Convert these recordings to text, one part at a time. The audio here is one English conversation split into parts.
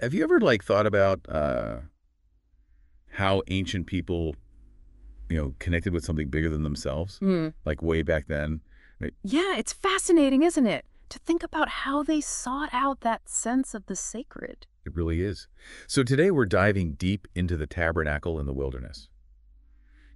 Have you ever thought about how ancient people, connected with something bigger than themselves? Hmm. Like way back then? Right? Yeah, it's fascinating, isn't it? To think about how they sought out that sense of the sacred. It really is. So today we're diving deep into the tabernacle in the wilderness.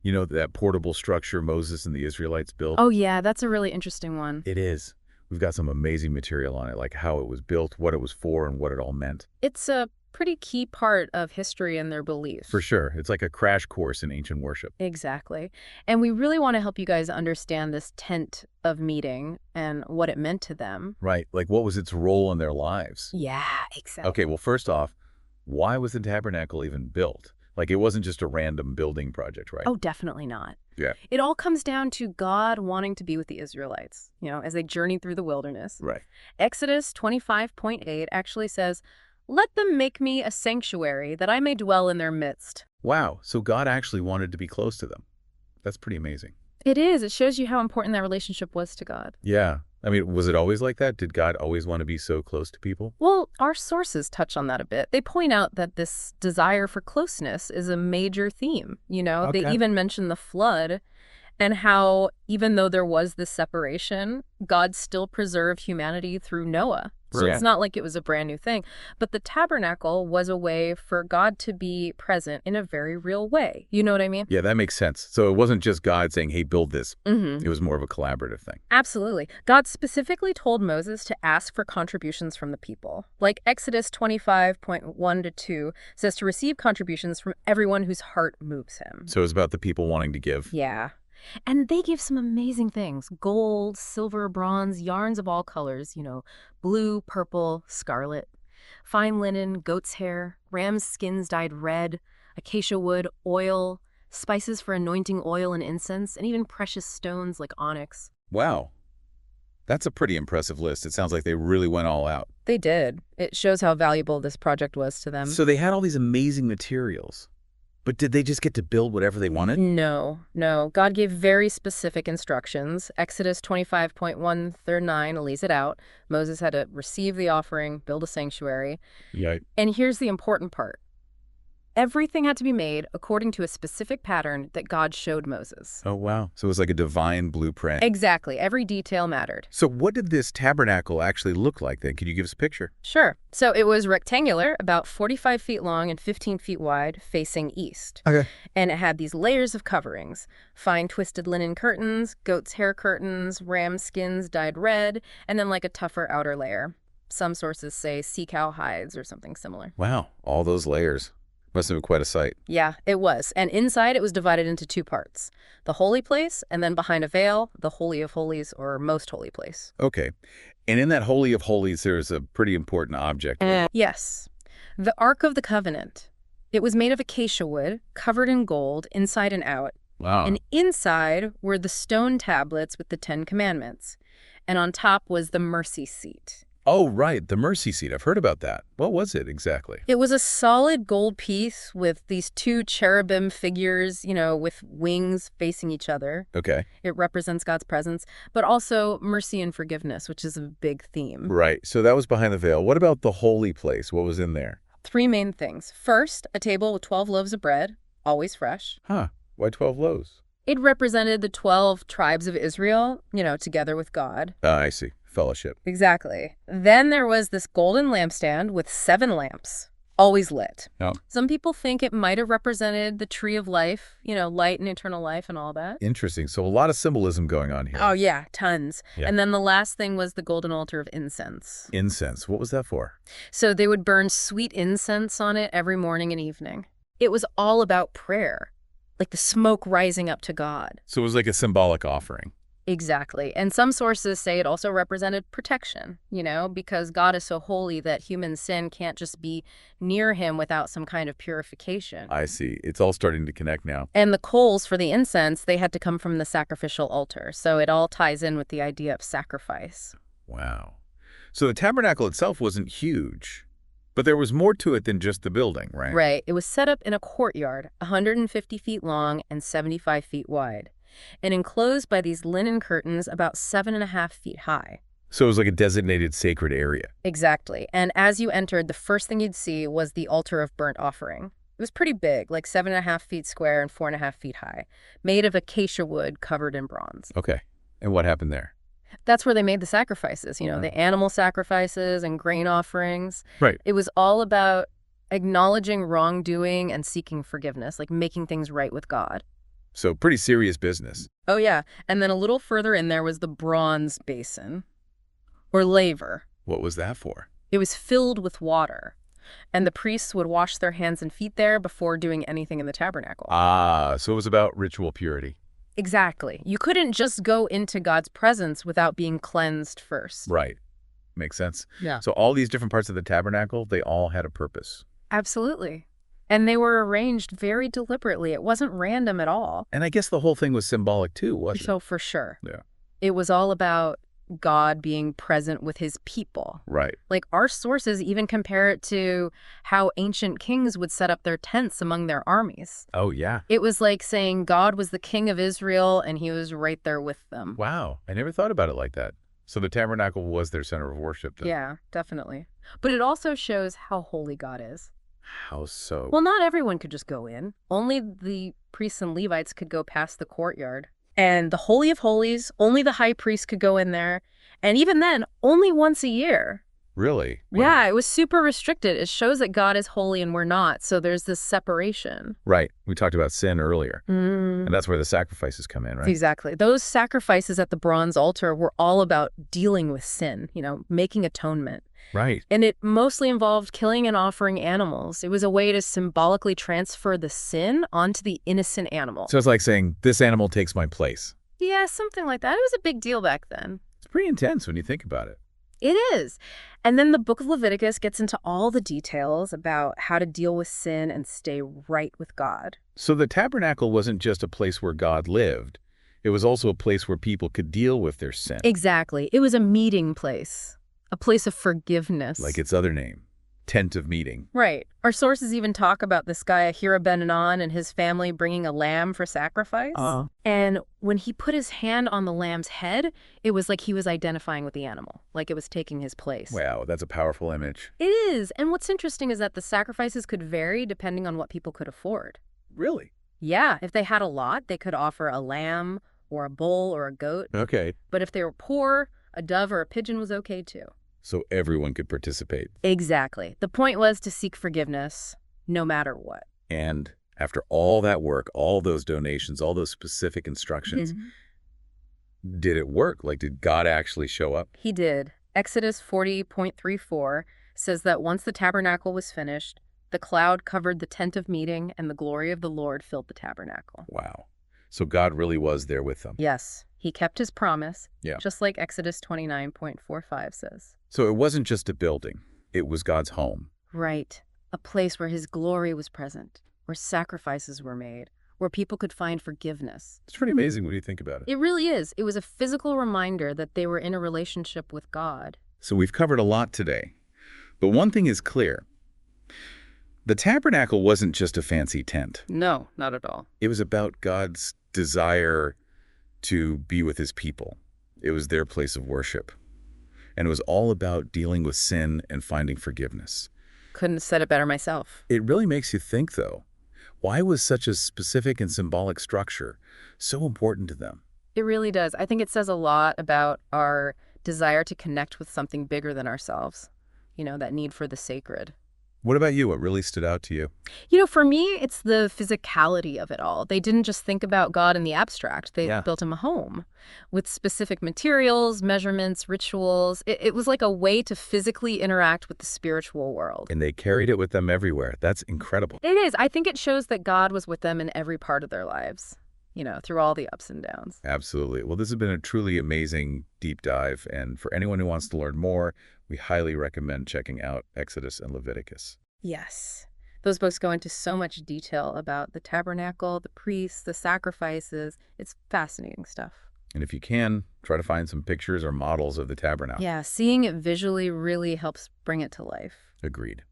You know, that portable structure Moses and the Israelites built? Oh yeah, that's a really interesting one. It is. We've got some amazing material on it, like how it was built, what it was for, and what it all meant. It's a pretty key part of history and their For beliefs. sure. It's like a crash course in ancient worship. Exactly. And we really want to help you guys understand this tent of meeting and what it meant to them. Right. Like what was its role in their lives? Yeah, exactly. Okay, well, first off, why was the tabernacle even built? Like, it wasn't just a random building project, right? Oh, definitely not. Yeah. It all comes down to God wanting to be with the Israelites, as they journeyed through the wilderness. Right. Exodus 25:8 actually says, "Let them make me a sanctuary that I may dwell in their midst." Wow. So God actually wanted to be close to them. That's pretty amazing. It is. It shows you how important that relationship was to God. Yeah. I mean, was it always like that? Did God always want to be so close to people? Well, our sources touch on that a bit. They point out that this desire for closeness is a major theme. They Okay. even mention the flood and how even though there was this separation, God still preserved humanity through Noah. So Right. it's not like it was a brand new thing. But the tabernacle was a way for God to be present in a very real way. You know what I mean? Yeah, that makes sense. So it wasn't just God saying, hey, build this. Mm-hmm. It was more of a collaborative thing. Absolutely. God specifically told Moses to ask for contributions from the people. Like Exodus 25:1-2 says to receive contributions from everyone whose heart moves him. So it was about the people wanting to give. Yeah. And they give some amazing things. Gold, silver, bronze, yarns of all colors, blue, purple, scarlet, fine linen, goat's hair, ram's skins dyed red, acacia wood, oil, spices for anointing oil and incense, and even precious stones like onyx. Wow. That's a pretty impressive list. It sounds like they really went all out. They did. It shows how valuable this project was to them. So they had all these amazing materials. But did they just get to build whatever they wanted? No. God gave very specific instructions. Exodus 25:1-9 lays it out. Moses had to receive the offering, build a sanctuary. Yeah. And here's the important part. Everything had to be made according to a specific pattern that God showed Moses. Oh, wow. So it was like a divine blueprint. Exactly. Every detail mattered. So what did this tabernacle actually look like then? Could you give us a picture? Sure. So it was rectangular, about 45 feet long and 15 feet wide, facing east. Okay. And it had these layers of coverings: fine twisted linen curtains, goat's hair curtains, ram skins dyed red, and then like a tougher outer layer. Some sources say sea cow hides or something similar. Wow. All those layers. Must have been quite a sight. Yeah, it was. And inside it was divided into two parts: the holy place, and then behind a veil, the Holy of Holies, or most holy place. Okay. And in that Holy of Holies, there's a pretty important object. Yes, the Ark of the Covenant. It was made of acacia wood, covered in gold, inside and out. Wow. And inside were the stone tablets with the 10 Commandments. And on top was the mercy seat. Oh, right. The mercy seat. I've heard about that. What was it exactly? It was a solid gold piece with these two cherubim figures, with wings facing each other. Okay. It represents God's presence, but also mercy and forgiveness, which is a big theme. Right. So that was behind the veil. What about the holy place? What was in there? 3 main things. First, a table with 12 loaves of bread, always fresh. Huh. Why 12 loaves? It represented the 12 tribes of Israel, together with God. I see. Fellowship. Exactly. Then there was this golden lampstand with 7 lamps, always lit. Oh. Some people think it might have represented the tree of life, light and eternal life and all that. Interesting. So a lot of symbolism going on here. Oh, yeah, tons. Yeah. And then the last thing was the golden altar of incense. Incense. What was that for? So they would burn sweet incense on it every morning and evening. It was all about prayer, like the smoke rising up to God. So it was like a symbolic offering. Exactly. And some sources say it also represented protection, because God is so holy that human sin can't just be near him without some kind of purification. I see. It's all starting to connect now. And the coals for the incense, they had to come from the sacrificial altar. So it all ties in with the idea of sacrifice. Wow. So the tabernacle itself wasn't huge, but there was more to it than just the building, right? Right. It was set up in a courtyard, 150 feet long and 75 feet wide, and enclosed by these linen curtains about 7.5 feet high. So it was like a designated sacred area. Exactly. And as you entered, the first thing you'd see was the altar of burnt offering. It was pretty big, like 7.5 feet square and 4.5 feet high, made of acacia wood covered in bronze. Okay. And what happened there? That's where they made the sacrifices, the animal sacrifices and grain offerings. Right. It was all about acknowledging wrongdoing and seeking forgiveness, like making things right with God. So pretty serious business. Oh, yeah. And then a little further in there was the bronze basin, or laver. What was that for? It was filled with water, and the priests would wash their hands and feet there before doing anything in the tabernacle. Ah, so it was about ritual purity. Exactly. You couldn't just go into God's presence without being cleansed first. Right. Makes sense. Yeah. So all these different parts of the tabernacle, they all had a purpose. Absolutely. And they were arranged very deliberately. It wasn't random at all. And I guess the whole thing was symbolic too, wasn't it? So for sure. Yeah. It was all about God being present with his people. Right. Like our sources even compare it to how ancient kings would set up their tents among their armies. Oh, yeah. It was like saying God was the king of Israel and he was right there with them. Wow. I never thought about it like that. So the tabernacle was their center of worship then. Yeah, definitely. But it also shows how holy God is. How so? Well, not everyone could just go in. Only the priests and Levites could go past the courtyard. And the Holy of Holies, only the high priest could go in there. And even then, only once a year. Really? Wow. Yeah, it was super restricted. It shows that God is holy and we're not. So there's this separation. Right. We talked about sin earlier. Mm. And that's where the sacrifices come in, right? Exactly. Those sacrifices at the bronze altar were all about dealing with sin, making atonement. Right. And it mostly involved killing and offering animals. It was a way to symbolically transfer the sin onto the innocent animal. So it's like saying, this animal takes my place. Yeah, something like that. It was a big deal back then. It's pretty intense when you think about it. It is. And then the book of Leviticus gets into all the details about how to deal with sin and stay right with God. So the tabernacle wasn't just a place where God lived. It was also a place where people could deal with their sin. Exactly. It was a meeting place, a place of forgiveness. Like its other name, tent of meeting. Right. Our sources even talk about this guy, Ahira Ben-Anan, and his family bringing a lamb for sacrifice. And when he put his hand on the lamb's head, it was like he was identifying with the animal, like it was taking his place. Wow, that's a powerful image. It is. And what's interesting is that the sacrifices could vary depending on what people could afford. Really? Yeah, if they had a lot, they could offer a lamb or a bull or a goat. Okay. But if they were poor, a dove or a pigeon was okay too. So everyone could participate. Exactly. The point was to seek forgiveness, no matter what. And after all that work, all those donations, all those specific instructions, did it work? Like, did God actually show up? He did. Exodus 40.34 says that once the tabernacle was finished, the cloud covered the tent of meeting and the glory of the Lord filled the tabernacle. Wow. So God really was there with them. Yes, he kept his promise, Yeah. just like Exodus 29.45 says. So it wasn't just a building. It was God's home. Right. A place where his glory was present, where sacrifices were made, where people could find forgiveness. It's pretty amazing when you think about it. It really is. It was a physical reminder that they were in a relationship with God. So we've covered a lot today. But one thing is clear. The tabernacle wasn't just a fancy tent. No, not at all. It was about God's desire to be with his people. It was their place of worship. And it was all about dealing with sin and finding forgiveness. Couldn't have said it better myself. It really makes you think, though. Why was such a specific and symbolic structure so important to them? It really does. I think it says a lot about our desire to connect with something bigger than ourselves. That need for the sacred. What about you? What really stood out to you? For me, it's the physicality of it all. They didn't just think about God in the abstract. They built him a home with specific materials, measurements, rituals. It was like a way to physically interact with the spiritual world. And they carried it with them everywhere. That's incredible. It is. I think it shows that God was with them in every part of their lives, through all the ups and downs. Absolutely. Well, this has been a truly amazing deep dive. And for anyone who wants to learn more, we highly recommend checking out Exodus and Leviticus. Yes. Those books go into so much detail about the tabernacle, the priests, the sacrifices. It's fascinating stuff. And if you can, try to find some pictures or models of the tabernacle. Yeah, seeing it visually really helps bring it to life. Agreed.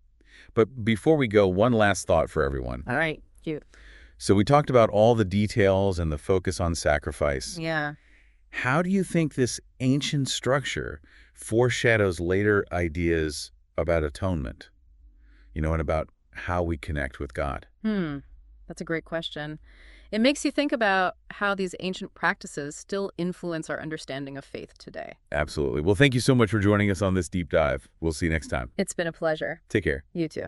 But before we go, one last thought for everyone. All right, cute. So we talked about all the details and the focus on sacrifice. Yeah. How do you think this ancient structure foreshadows later ideas about atonement, and about how we connect with God? Hmm, that's a great question. It makes you think about how these ancient practices still influence our understanding of faith today. Absolutely. Well, thank you so much for joining us on this deep dive. We'll see you next time. It's been a pleasure. Take care. You too.